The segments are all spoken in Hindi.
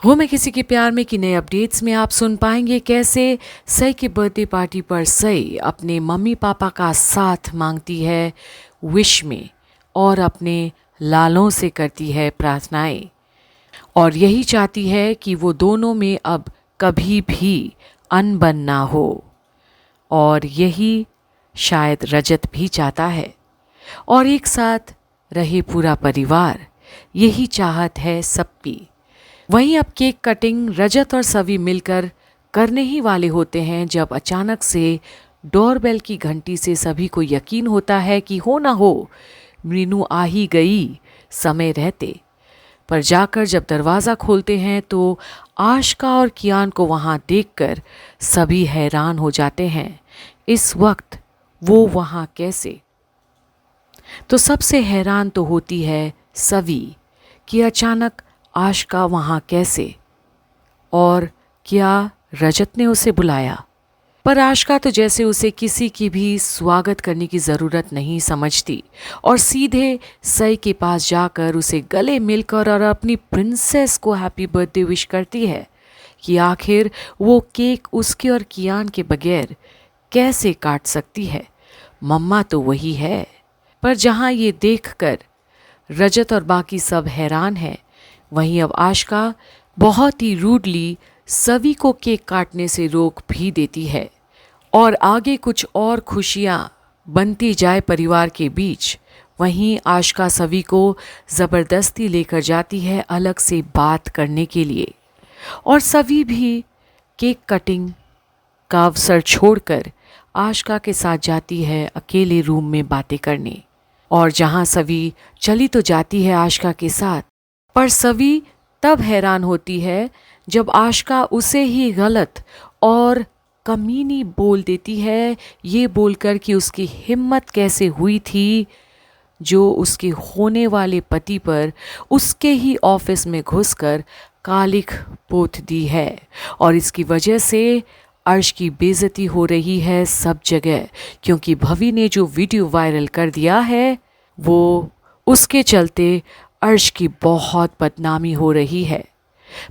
हो मैं किसी के प्यार में की नए अपडेट्स में आप सुन पाएंगे कैसे सई की बर्थडे पार्टी पर सई अपने मम्मी पापा का साथ मांगती है विश में और अपने लालों से करती है प्रार्थनाएं और यही चाहती है कि वो दोनों में अब कभी भी अनबन ना हो। और यही शायद रजत भी चाहता है और एक साथ रहे पूरा परिवार, यही चाहत है सबकी। वहीं अब केक कटिंग रजत और सवी मिलकर करने ही वाले होते हैं जब अचानक से डोरबेल की घंटी से सभी को यकीन होता है कि हो ना हो मीनू आ ही गई समय रहते। पर जाकर जब दरवाज़ा खोलते हैं तो आशका और कियान को वहाँ देखकर सभी हैरान हो जाते हैं। इस वक्त वो वहाँ कैसे? तो सबसे हैरान तो होती है सवी कि अचानक आशका वहाँ कैसे और क्या रजत ने उसे बुलाया। पर आशका तो जैसे उसे किसी की भी स्वागत करने की ज़रूरत नहीं समझती और सीधे सई के पास जाकर उसे गले मिलकर और अपनी प्रिंसेस को हैप्पी बर्थडे विश करती है कि आखिर वो केक उसके और कियान के बगैर कैसे काट सकती है। मम्मा तो वही है। पर जहाँ ये देखकर रजत और बाकी सब हैरान हैं, वहीं अब आशका बहुत ही रूडली सभी को केक काटने से रोक भी देती है और आगे कुछ और खुशियाँ बनती जाए परिवार के बीच। वहीं आशका सभी को ज़बरदस्ती लेकर जाती है अलग से बात करने के लिए और सभी भी केक कटिंग का अवसर छोड़कर आशका के साथ जाती है अकेले रूम में बातें करने। और जहाँ सभी चली तो जाती है आशका के साथ, पर सभी तब हैरान होती है जब आशका उसे ही गलत और कमीनी बोल देती है, ये बोलकर कि उसकी हिम्मत कैसे हुई थी जो उसके होने वाले पति पर उसके ही ऑफिस में घुसकर कालिख पोत दी है और इसकी वजह से अर्श की बेइज्जती हो रही है सब जगह, क्योंकि भवी ने जो वीडियो वायरल कर दिया है वो उसके चलते अर्श की बहुत बदनामी हो रही है।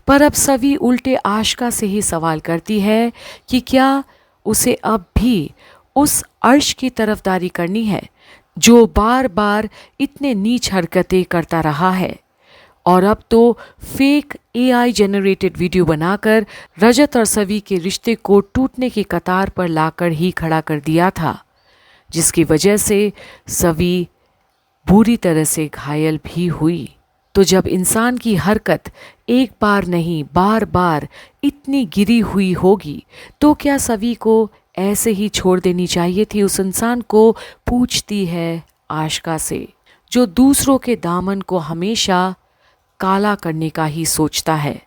पर अब सभी उल्टे आशका से ही सवाल करती है कि क्या उसे अब भी उस अर्श की तरफदारी करनी है जो बार बार इतने नीच हरकतें करता रहा है और अब तो फेक AI जनरेटेड वीडियो बनाकर रजत और सवी के रिश्ते को टूटने की कतार पर लाकर ही खड़ा कर दिया था, जिसकी वजह से सवी बुरी तरह से घायल भी हुई। तो जब इंसान की हरकत एक बार नहीं बार बार इतनी गिरी हुई होगी तो क्या सभी को ऐसे ही छोड़ देनी चाहिए थी उस इंसान को, पूछती है आशका से, जो दूसरों के दामन को हमेशा काला करने का ही सोचता है।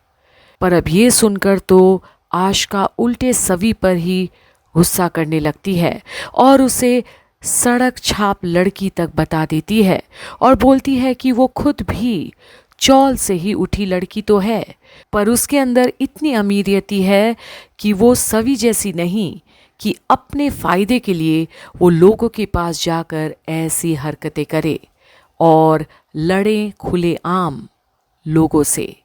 पर अब ये सुनकर तो आशका उल्टे सभी पर ही गुस्सा करने लगती है और उसे सड़क छाप लड़की तक बता देती है और बोलती है कि वो खुद भी चौल से ही उठी लड़की तो है, पर उसके अंदर इतनी अमीरियती है कि वो सभी जैसी नहीं कि अपने फायदे के लिए वो लोगों के पास जाकर ऐसी हरकतें करे और लड़े खुले आम लोगों से।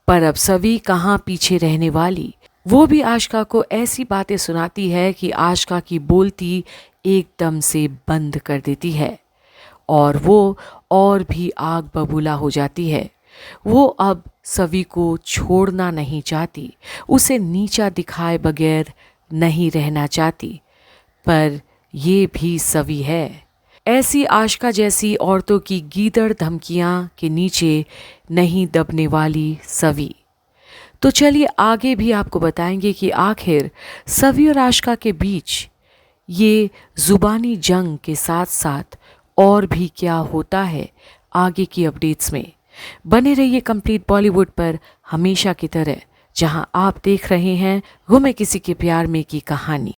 पर अब सभी कहाँ पीछे रहने वाली, वो भी आशका को ऐसी बातें सुनाती है कि आशका की बोलती एकदम से बंद कर देती है और वो और भी आग बबूला हो जाती है। वो अब सभी को छोड़ना नहीं चाहती, उसे नीचा दिखाए बगैर नहीं रहना चाहती, पर ये भी सभी है। ऐसी आशका जैसी औरतों की गीदड़ धमकियां के नीचे नहीं दबने वाली सभी। तो चलिए आगे भी आपको बताएंगे कि आखिर सभी और आशका के बीच ये जुबानी जंग के साथ साथ और भी क्या होता है आगे की अपडेट्स में। बने रहिए कंप्लीट बॉलीवुड पर हमेशा की तरह, जहां आप देख रहे हैं गुमे किसी के प्यार में की कहानी।